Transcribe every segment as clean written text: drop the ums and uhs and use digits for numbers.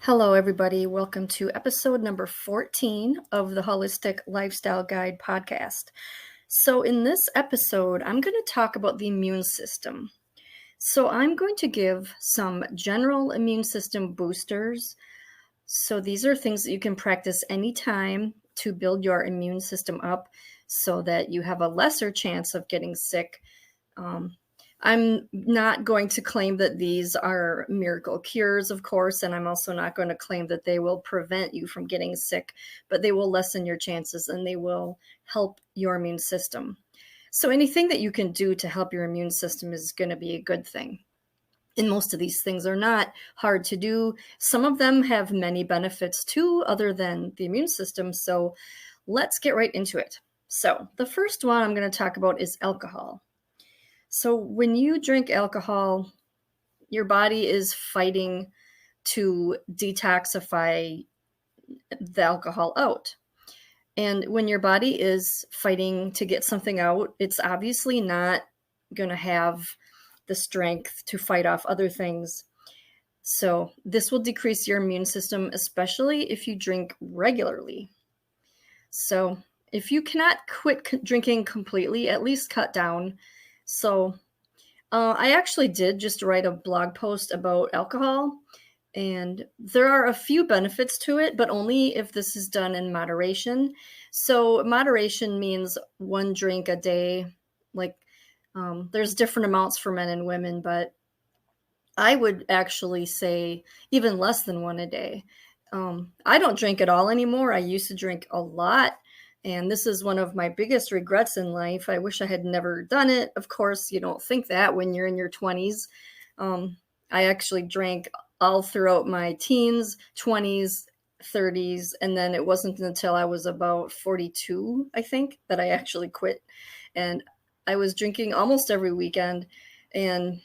Hello, everybody. Welcome to episode number 14 of the Holistic Lifestyle Guide podcast. So, in this episode, I'm going to talk about the immune system. So, I'm going to give some general immune system boosters. So, these are things that you can practice anytime to build your immune system up so that you have a lesser chance of getting sick. I'm not going to claim that these are miracle cures, of course, and I'm also not going to claim that they will prevent you from getting sick, but they will lessen your chances and they will help your immune system. So anything that you can do to help your immune system is going to be a good thing. And most of these things are not hard to do. Some of them have many benefits too, other than the immune system. So let's get right into it. So the first one I'm going to talk about is alcohol. So when you drink alcohol, your body is fighting to detoxify the alcohol out. And when your body is fighting to get something out, it's obviously not going to have the strength to fight off other things. So this will decrease your immune system, especially if you drink regularly. So if you cannot quit drinking completely, at least cut down. So I actually did just write a blog post about alcohol, and there are a few benefits to it, but only if this is done in moderation. So moderation means one drink a day. There's different amounts for men and women, but I would actually say even less than one a day. I don't drink at all anymore. I used to drink a lot. And this is one of my biggest regrets in life. I wish I had never done it. Of course, you don't think that when you're in your 20s. I actually drank all throughout my teens, 20s, 30s, and then it wasn't until I was about 42, I think, that I actually quit. And I was drinking almost every weekend. And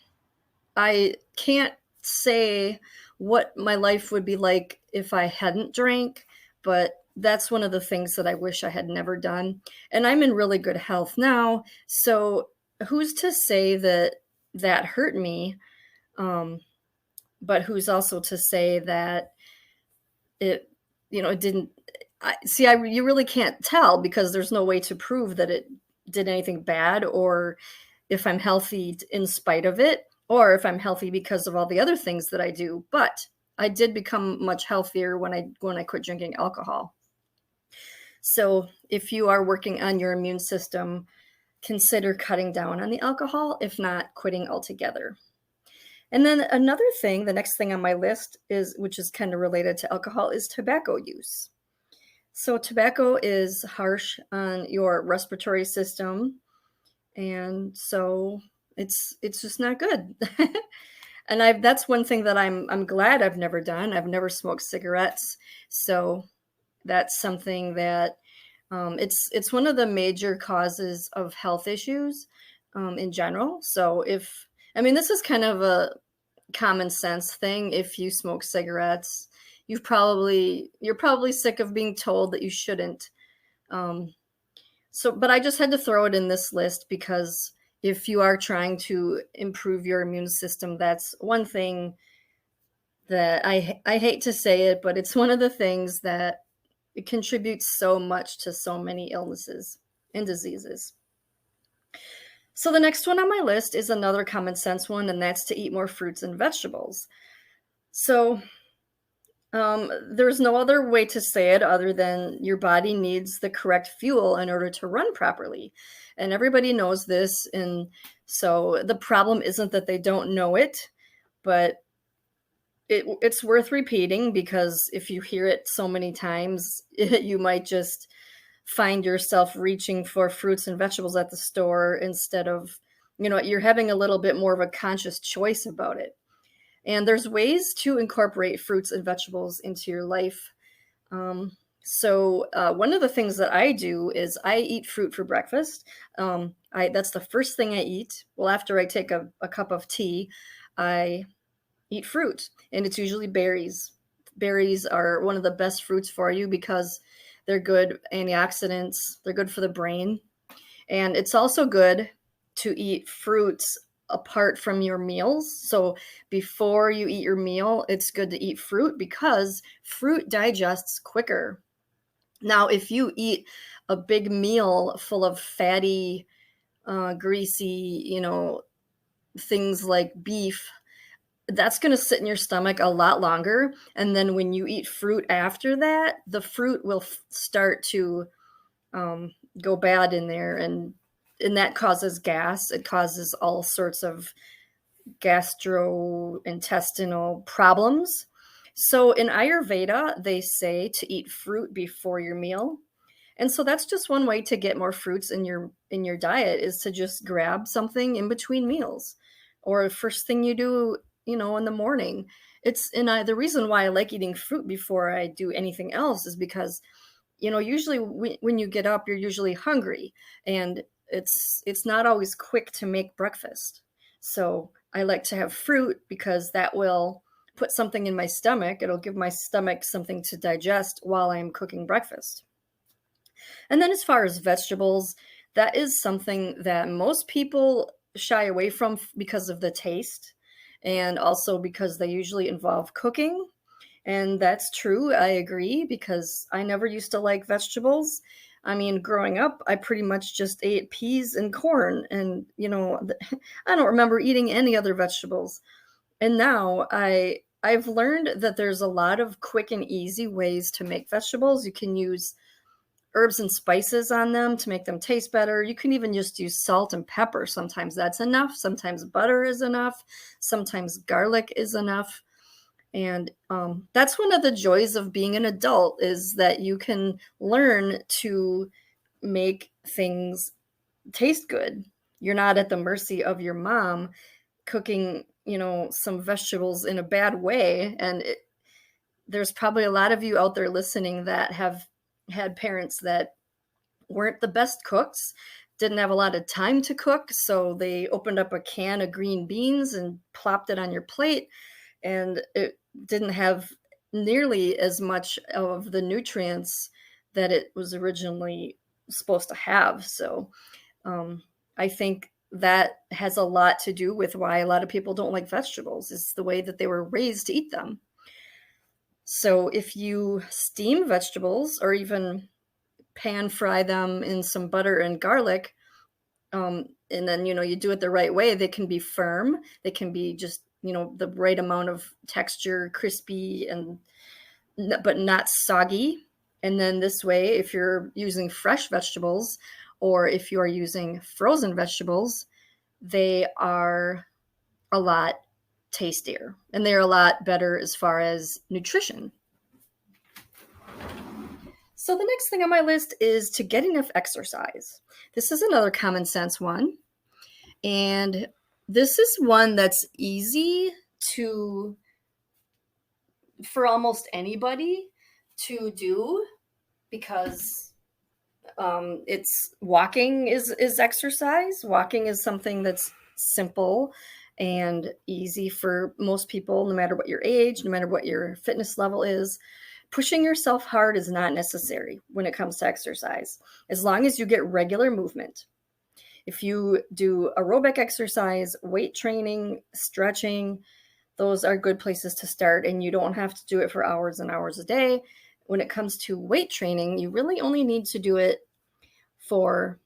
I can't say what my life would be like if I hadn't drank, but that's one of the things that I wish I had never done. And I'm in really good health now. So who's to say that that hurt me? But who's also to say that it didn't. You really can't tell because there's no way to prove that it did anything bad, or if I'm healthy in spite of it, or if I'm healthy because of all the other things that I do. But I did become much healthier when I quit drinking alcohol. So if you are working on your immune system, consider cutting down on the alcohol, if not quitting altogether. And then another thing, the next thing on my list which is kind of related to alcohol, is tobacco use. So tobacco is harsh on your respiratory system, and so it's just not good. And that's one thing that I'm glad I've never done. I've never smoked cigarettes, so that's something that it's one of the major causes of health issues in general. So this is kind of a common sense thing. If you smoke cigarettes, you're probably sick of being told that you shouldn't. But I just had to throw it in this list because if you are trying to improve your immune system, that's one thing that I hate to say it, but it's one of the things that it contributes so much to so many illnesses and diseases. So the next one on my list is another common sense one, and that's to eat more fruits and vegetables. So there's no other way to say it other than your body needs the correct fuel in order to run properly. And everybody knows this. And so the problem isn't that they don't know it, but it's worth repeating, because if you hear it so many times, you might just find yourself reaching for fruits and vegetables at the store instead of, you're having a little bit more of a conscious choice about it. And there's ways to incorporate fruits and vegetables into your life. So one of the things that I do is I eat fruit for breakfast. That's the first thing I eat. Well, after I take a cup of tea, I eat fruit, and it's usually berries. Berries are one of the best fruits for you because they're good antioxidants. They're good for the brain. And it's also good to eat fruits apart from your meals. So before you eat your meal, it's good to eat fruit because fruit digests quicker. Now, if you eat a big meal full of fatty, greasy, things like beef, that's going to sit in your stomach a lot longer. And then when you eat fruit after that, the fruit will start to go bad in there, and that causes gas. It causes all sorts of gastrointestinal problems. So in Ayurveda, they say to eat fruit before your meal. And so that's just one way to get more fruits in your diet, is to just grab something in between meals or first thing you do, in the morning. The reason why I like eating fruit before I do anything else is because usually when you get up, you're usually hungry, and it's not always quick to make breakfast. So I like to have fruit because that will put something in my stomach. It'll give my stomach something to digest while I'm cooking breakfast. And then as far as vegetables, that is something that most people shy away from because of the taste, and also because they usually involve cooking. And that's true. I agree, because I never used to like vegetables. I mean, growing up, I pretty much just ate peas and corn, and I don't remember eating any other vegetables. And now I've learned that there's a lot of quick and easy ways to make vegetables. You can use herbs and spices on them to make them taste better. You can even just use salt and pepper. Sometimes that's enough. Sometimes butter is enough. Sometimes garlic is enough. And that's one of the joys of being an adult, is that you can learn to make things taste good. You're not at the mercy of your mom cooking, some vegetables in a bad way. And there's probably a lot of you out there listening that have had parents that weren't the best cooks, didn't have a lot of time to cook. So they opened up a can of green beans and plopped it on your plate, and it didn't have nearly as much of the nutrients that it was originally supposed to have. So I think that has a lot to do with why a lot of people don't like vegetables, is the way that they were raised to eat them. So if you steam vegetables or even pan fry them in some butter and garlic, and then, you do it the right way, they can be firm. They can be just, the right amount of texture, crispy, but not soggy. And then this way, if you're using fresh vegetables or if you are using frozen vegetables, they are a lot tastier and they're a lot better as far as nutrition. So the next thing on my list is to get enough exercise. This is another common sense one. And this is one that's easy for almost anybody to do, because it's walking is exercise. Walking is something that's simple and easy for most people, no matter what your age, no matter what your fitness level is. Pushing yourself hard is not necessary when it comes to exercise, as long as you get regular movement. If you do aerobic exercise, weight training, stretching, those are good places to start, and you don't have to do it for hours and hours a day. When it comes to weight training, you really only need to do it for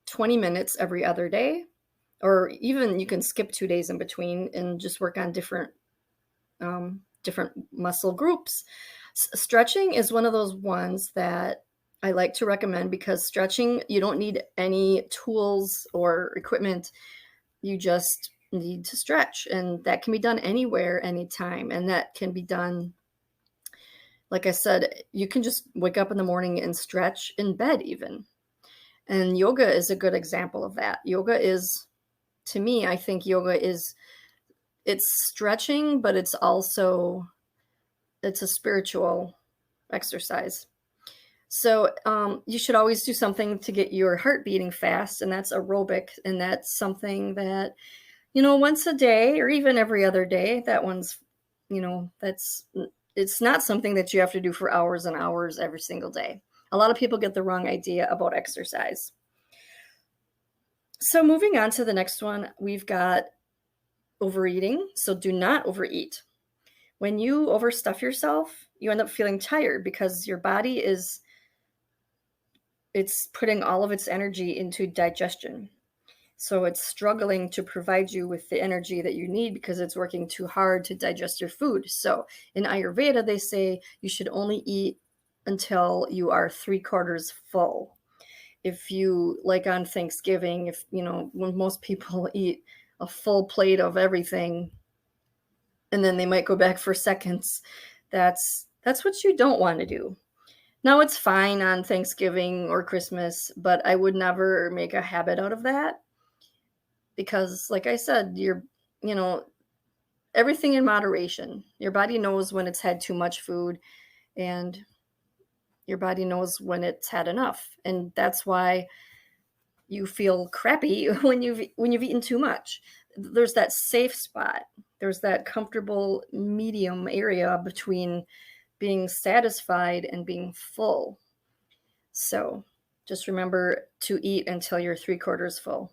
20 minutes every other day, or even you can skip 2 days in between and just work on different muscle groups. Stretching is one of those ones that I like to recommend, because stretching, you don't need any tools or equipment. You just need to stretch, and that can be done anywhere, anytime. And that can be done, like I said, you can just wake up in the morning and stretch in bed even. And yoga is a good example of that. Yoga is, to me, I think yoga it's stretching, but it's a spiritual exercise. So you should always do something to get your heart beating fast, and that's aerobic. And that's something that, once a day or even every other day, that one's, it's not something that you have to do for hours and hours every single day. A lot of people get the wrong idea about exercise. So moving on to the next one, we've got overeating, so do not overeat. When you overstuff yourself, you end up feeling tired because your body it's putting all of its energy into digestion. So it's struggling to provide you with the energy that you need because it's working too hard to digest your food. So in Ayurveda, they say you should only eat until you are 3/4 full. If you, like on Thanksgiving, if when most people eat a full plate of everything and then they might go back for seconds, that's what you don't want to do. Now, it's fine on Thanksgiving or Christmas, but I would never make a habit out of that because, like I said, you know, everything in moderation. Your body knows when it's had too much food, and your body knows when it's had enough. And that's why you feel crappy when you've eaten too much. There's that safe spot. There's that comfortable medium area between being satisfied and being full. So just remember to eat until you're 3/4 full.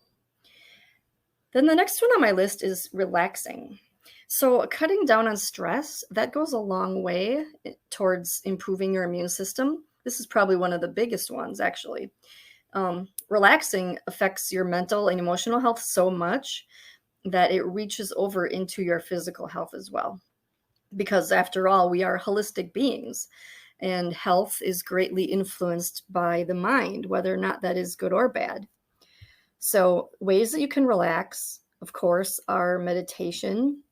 Then the next one on my list is relaxing. So cutting down on stress, that goes a long way towards improving your immune system. This is probably one of the biggest ones, actually. Relaxing affects your mental and emotional health so much that it reaches over into your physical health as well. Because after all, we are holistic beings, and health is greatly influenced by the mind, whether or not that is good or bad. So ways that you can relax, of course, are meditation.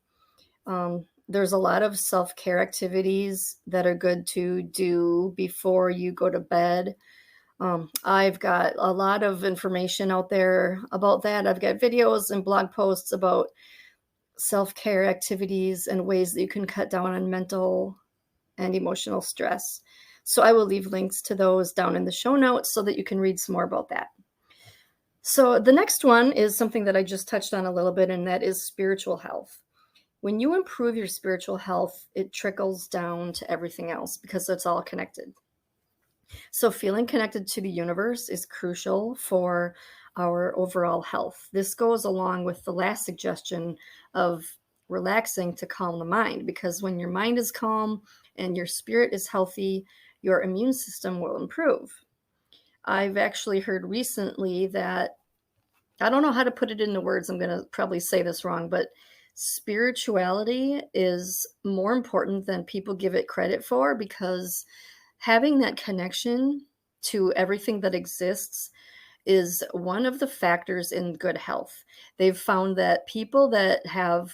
There's a lot of self-care activities that are good to do before you go to bed. I've got a lot of information out there about that. I've got videos and blog posts about self-care activities and ways that you can cut down on mental and emotional stress. So I will leave links to those down in the show notes so that you can read some more about that. So the next one is something that I just touched on a little bit, and that is spiritual health. When you improve your spiritual health, it trickles down to everything else because it's all connected. So feeling connected to the universe is crucial for our overall health. This goes along with the last suggestion of relaxing to calm the mind, because when your mind is calm and your spirit is healthy, your immune system will improve. I've actually heard recently that, I don't know how to put it into words, I'm going to probably say this wrong, but spirituality is more important than people give it credit for, because having that connection to everything that exists is one of the factors in good health. They've found that people that have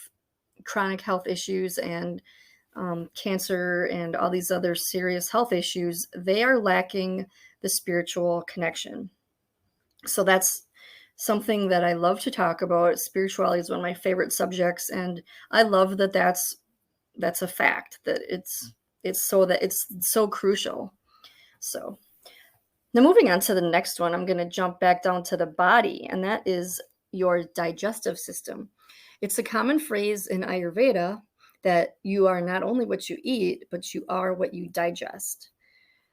chronic health issues and cancer and all these other serious health issues, they are lacking the spiritual connection. So that's something that I love to talk about. Spirituality is one of my favorite subjects, and I love that that's a fact, that it's so crucial. So now moving on to the next one, I'm going to jump back down to the body, and that is your digestive system. It's a common phrase in Ayurveda that you are not only what you eat, but you are what you digest.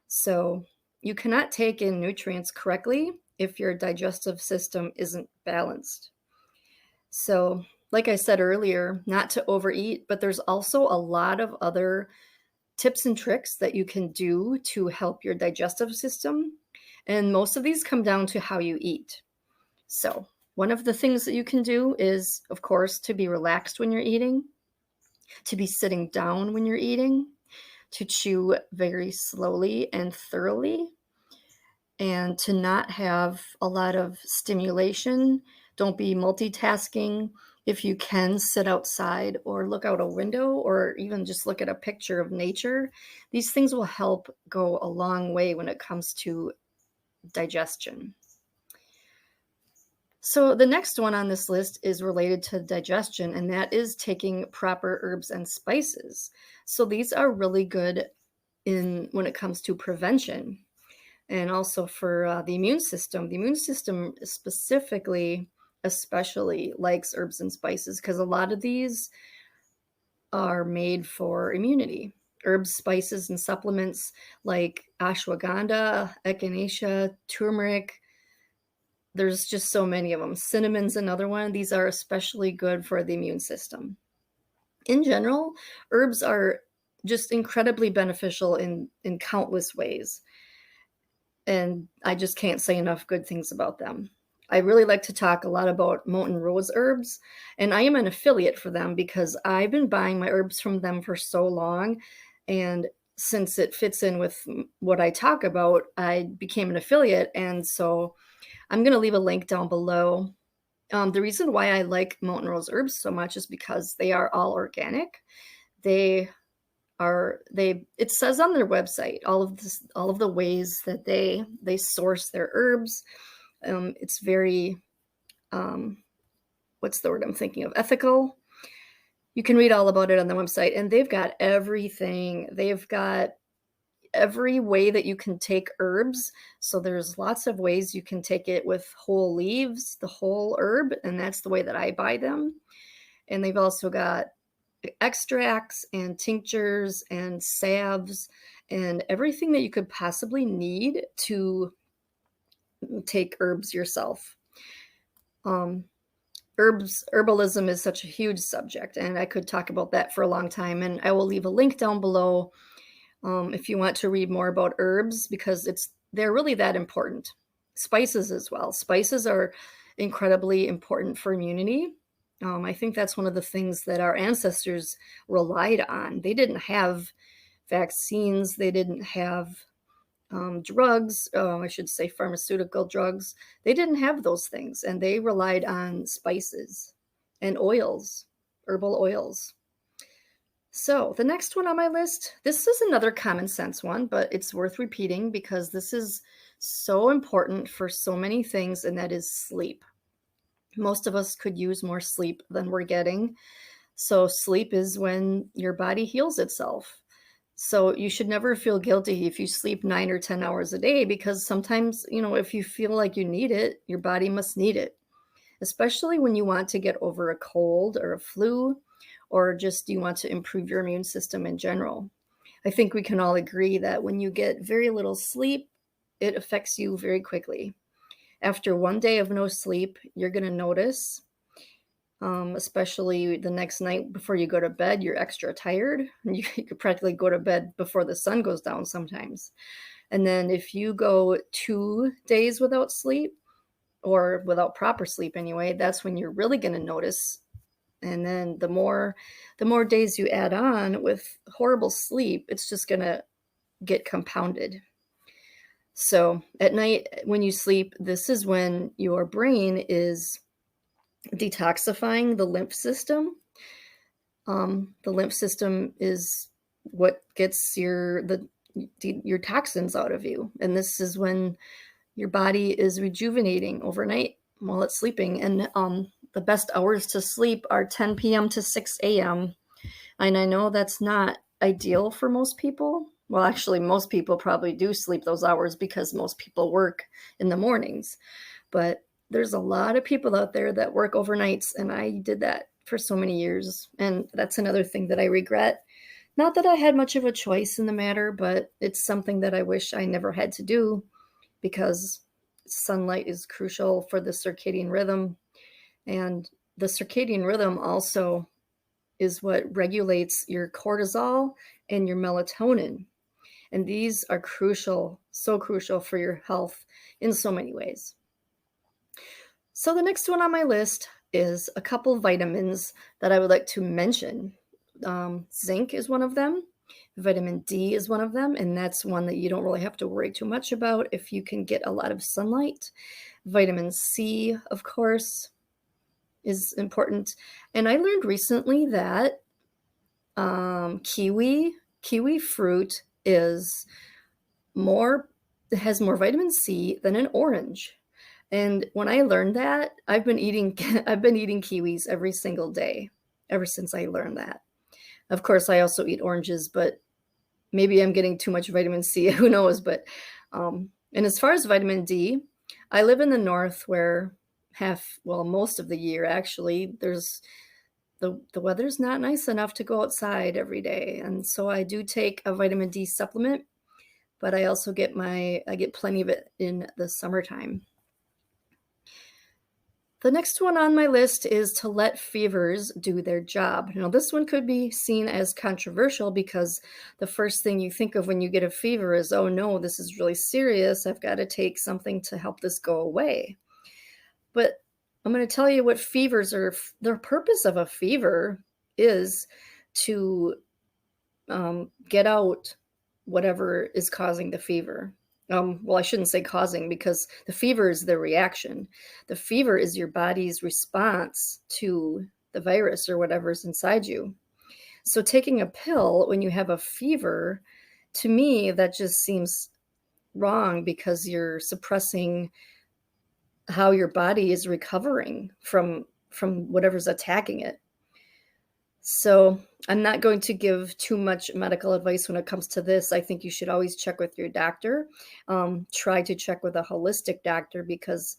So you cannot take in nutrients correctly if your digestive system isn't balanced. So, like I said earlier, not to overeat, but there's also a lot of other tips and tricks that you can do to help your digestive system. And most of these come down to how you eat. So one of the things that you can do is, of course, to be relaxed when you're eating, to be sitting down when you're eating, to chew very slowly and thoroughly, and to not have a lot of stimulation. Don't be multitasking. If you can, sit outside or look out a window or even just look at a picture of nature. These things will help go a long way when it comes to digestion. So the next one on this list is related to digestion, and that is taking proper herbs and spices. So these are really good when it comes to prevention, and also for the immune system. The immune system specifically, especially likes herbs and spices because a lot of these are made for immunity. Herbs, spices, and supplements like ashwagandha, echinacea, turmeric, There's just so many of them. Cinnamon's another one. These are especially good for the immune system. In general, herbs are just incredibly beneficial in countless ways, and I just can't say enough good things about them. I really like to talk a lot about Mountain Rose herbs, and I am an affiliate for them because I've been buying my herbs from them for so long, and since it fits in with what I talk about, I became an affiliate, and so I'm going to leave a link down below. The reason why I like Mountain Rose herbs so much is because they are all organic. They it says on their website all of the ways that they source their herbs. It's very what's the word I'm thinking of? Ethical. You can read all about it on the website, and they've got everything. They've got every way that you can take herbs. So there's lots of ways you can take it with whole leaves, the whole herb, and that's the way that I buy them. And they've also got extracts and tinctures and salves and everything that you could possibly need to take herbs yourself. Herbalism is such a huge subject, and I could talk about that for a long time, and I will leave a link down below if you want to read more about herbs, because they're really that important. Spices as well. Spices are incredibly important for immunity. I think that's one of the things that our ancestors relied on. They didn't have vaccines. They didn't have drugs, I should say pharmaceutical drugs. They didn't have those things, and they relied on spices and oils, herbal oils. So the next one on my list, this is another common sense one, but it's worth repeating because this is so important for so many things, and that is sleep. Most of us could use more sleep than we're getting. So sleep is when your body heals itself. So you should never feel guilty if you sleep 9 or 10 hours a day, because sometimes, if you feel like you need it, your body must need it, especially when you want to get over a cold or a flu, or just you want to improve your immune system in general. I think we can all agree that when you get very little sleep, it affects you very quickly. After one day of no sleep, you're going to notice, especially the next night before you go to bed, you're extra tired. You could practically go to bed before the sun goes down sometimes. And then if you go 2 days without sleep, or without proper sleep anyway, that's when you're really going to notice. And then the more days you add on with horrible sleep, it's just going to get compounded. So at night when you sleep, this is when your brain is detoxifying the lymph system. The lymph system is what gets your toxins out of you. And this is when your body is rejuvenating overnight while it's sleeping. And the best hours to sleep are 10 p.m. to 6 a.m. And I know that's not ideal for most people. Well, actually, most people probably do sleep those hours because most people work in the mornings. But there's a lot of people out there that work overnights, and I did that for so many years. And that's another thing that I regret. Not that I had much of a choice in the matter, but it's something that I wish I never had to do, because sunlight is crucial for the circadian rhythm. And the circadian rhythm also is what regulates your cortisol and your melatonin. And these are crucial, so crucial for your health in so many ways. So the next one on my list is a couple of vitamins that I would like to mention. Zinc is one of them. Vitamin D is one of them, and that's one that you don't really have to worry too much about if you can get a lot of sunlight. Vitamin C, of course, is important. And I learned recently that kiwi fruit has more vitamin C than an orange. And when I learned that, I've been eating kiwis every single day ever since I learned that. Of course, I also eat oranges, but maybe I'm getting too much vitamin C, who knows? But and as far as vitamin D, I live in the north where most of the year actually, there's the weather's not nice enough to go outside every day. And so I do take a vitamin D supplement, but I also get plenty of it in the summertime. The next one on my list is to let fevers do their job. Now, this one could be seen as controversial because the first thing you think of when you get a fever is, oh no, this is really serious. I've got to take something to help this go away. But I'm going to tell you what fevers are. The purpose of a fever is to get out whatever is causing the fever. Well, I shouldn't say causing, because the fever is the reaction. The fever is your body's response to the virus or whatever's inside you. So taking a pill when you have a fever, to me, that just seems wrong because you're suppressing how your body is recovering from whatever's attacking it. So I'm not going to give too much medical advice when it comes to this. I think you should always check with your doctor. Try to check with a holistic doctor, because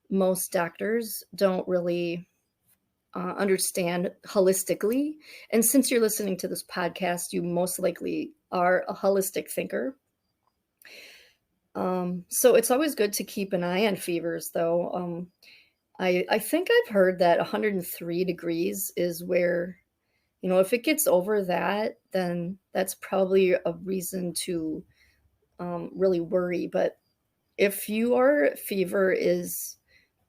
most doctors don't really understand holistically. And since you're listening to this podcast, you most likely are a holistic thinker. So it's always good to keep an eye on fevers, though. I think I've heard that 103 degrees is where, if it gets over that, then that's probably a reason to really worry. But if your fever is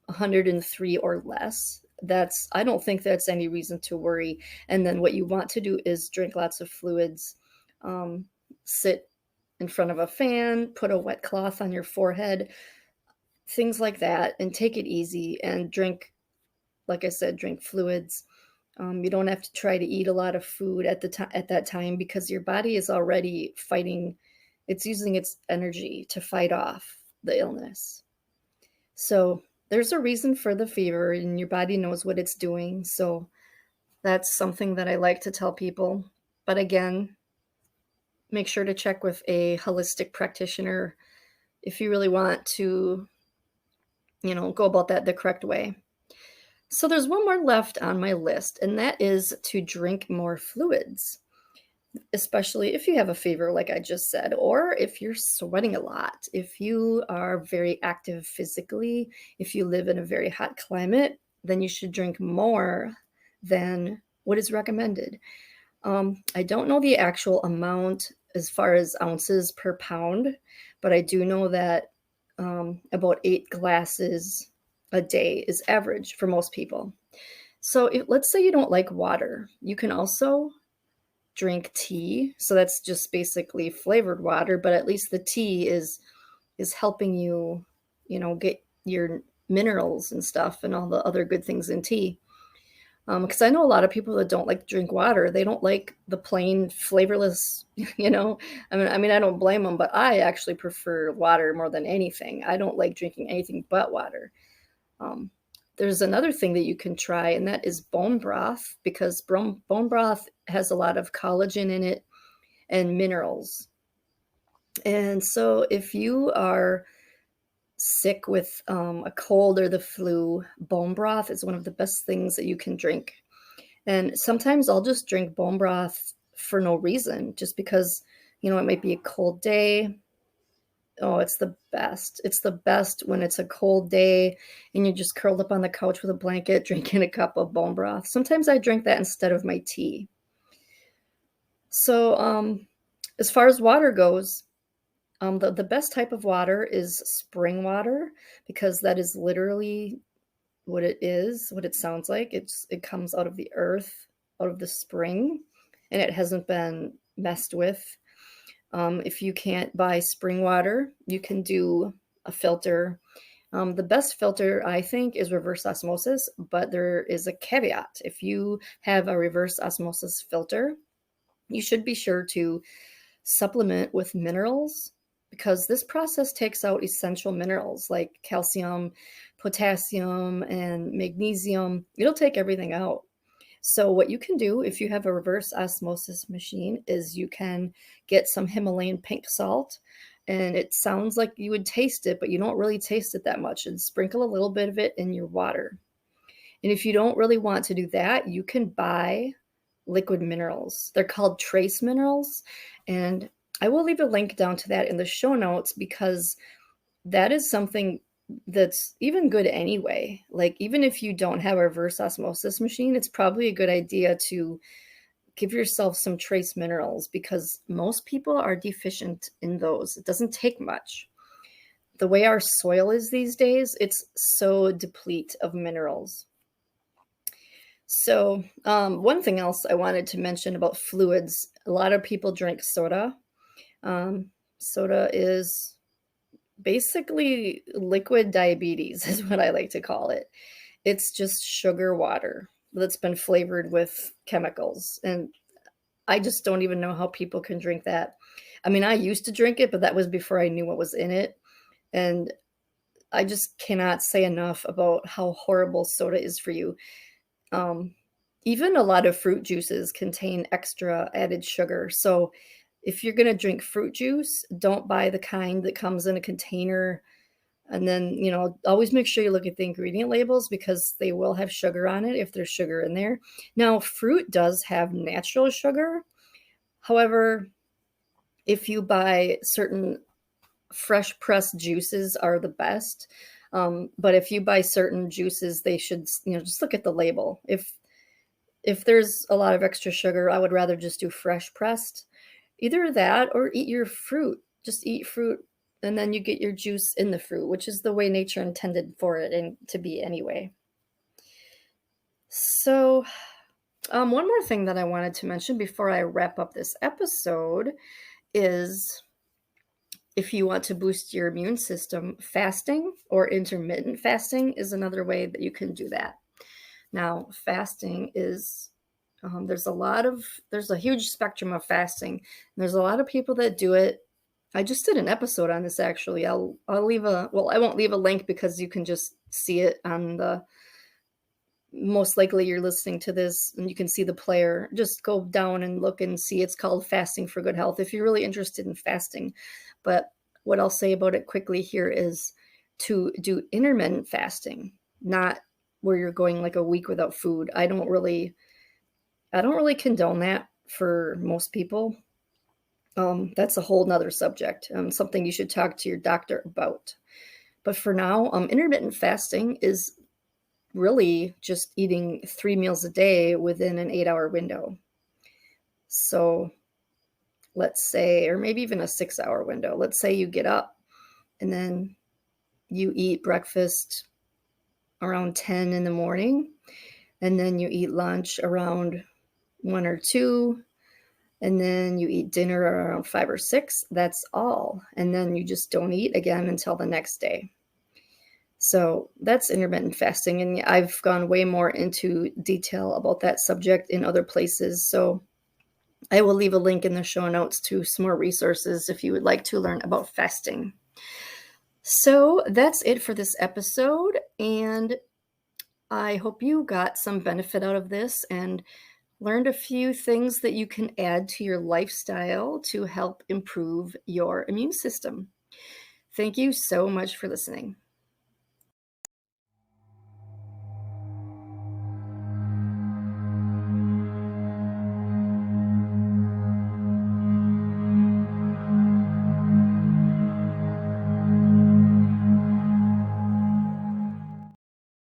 103 or less, I don't think that's any reason to worry. And then what you want to do is drink lots of fluids, sit in front of a fan, put a wet cloth on your forehead, things like that, and take it easy and drink, like I said, drink fluids. You don't have to try to eat a lot of food at that time, because your body is already fighting. It's using its energy to fight off the illness. So there's a reason for the fever, and your body knows what it's doing. So that's something that I like to tell people. But again, make sure to check with a holistic practitioner if you really want to, go about that the correct way. So there's one more left on my list, and that is to drink more fluids, especially if you have a fever, like I just said, or if you're sweating a lot, if you are very active physically, if you live in a very hot climate, then you should drink more than what is recommended. I don't know the actual amount as far as ounces per pound, but I do know that about 8 glasses a day is average for most people. So let's say you don't like water, you can also drink tea. So that's just basically flavored water, but at least the tea is helping you, get your minerals and stuff and all the other good things in tea. Because I know a lot of people that don't like to drink water. They don't like the plain flavorless, I mean, I don't blame them, but I actually prefer water more than anything. I don't like drinking anything but water. There's another thing that you can try, and that is bone broth, because bone broth has a lot of collagen in it and minerals. And so if you are sick with a cold or the flu, bone broth is one of the best things that you can drink. And sometimes I'll just drink bone broth for no reason, just because, it might be a cold day. Oh, it's the best. It's the best when it's a cold day and you're just curled up on the couch with a blanket drinking a cup of bone broth. Sometimes I drink that instead of my tea. So as far as water goes, the best type of water is spring water, because that is literally what it is, what it sounds like. It comes out of the earth, out of the spring, and it hasn't been messed with. If you can't buy spring water, you can do a filter. The best filter, I think, is reverse osmosis, but there is a caveat. If you have a reverse osmosis filter, you should be sure to supplement with minerals, because this process takes out essential minerals like calcium, potassium, and magnesium. It'll take everything out. So what you can do if you have a reverse osmosis machine is you can get some Himalayan pink salt, and it sounds like you would taste it, but you don't really taste it that much, and sprinkle a little bit of it in your water. And if you don't really want to do that, you can buy liquid minerals. They're called trace minerals, and I will leave a link down to that in the show notes, because that is something that's even good anyway. Like, even if you don't have a reverse osmosis machine, it's probably a good idea to give yourself some trace minerals because most people are deficient in those. It doesn't take much. The way our soil is these days, it's so deplete of minerals. So, one thing else I wanted to mention about fluids, a lot of people drink soda. Soda is basically liquid diabetes, is what I like to call it. It's just sugar water that's been flavored with chemicals. And I just don't even know how people can drink that. I mean, I used to drink it, but that was before I knew what was in it. And I just cannot say enough about how horrible soda is for you. Even a lot of fruit juices contain extra added sugar. So if you're going to drink fruit juice, don't buy the kind that comes in a container. And then, always make sure you look at the ingredient labels because they will have sugar on it if there's sugar in there. Now, fruit does have natural sugar. However, if you buy certain fresh pressed juices are the best. But if you buy certain juices, they should, just look at the label. If there's a lot of extra sugar, I would rather just do fresh pressed. Either that or eat your fruit. Just eat fruit and then you get your juice in the fruit, which is the way nature intended for it and to be anyway. So, one more thing that I wanted to mention before I wrap up this episode is if you want to boost your immune system, fasting or intermittent fasting is another way that you can do that. Now, fasting is there's a huge spectrum of fasting. There's a lot of people that do it. I just did an episode on this actually. I won't leave a link because you can just see it on the, most likely you're listening to this and you can see the player. Just go down and look and see. It's called Fasting for Good Health if you're really interested in fasting. But what I'll say about it quickly here is to do intermittent fasting, not where you're going like a week without food. I don't really condone that for most people. That's a whole nother subject, something you should talk to your doctor about. But for now, intermittent fasting is really just eating 3 meals a day within an 8-hour window. So let's say, or maybe even a 6-hour window. Let's say you get up and then you eat breakfast around 10 in the morning, and then you eat lunch around 1 or 2, and then you eat dinner around 5 or 6. That's all. And then you just don't eat again until the next day. So that's intermittent fasting. And I've gone way more into detail about that subject in other places. So I will leave a link in the show notes to some more resources if you would like to learn about fasting. So that's it for this episode. And I hope you got some benefit out of this and learned a few things that you can add to your lifestyle to help improve your immune system. Thank you so much for listening.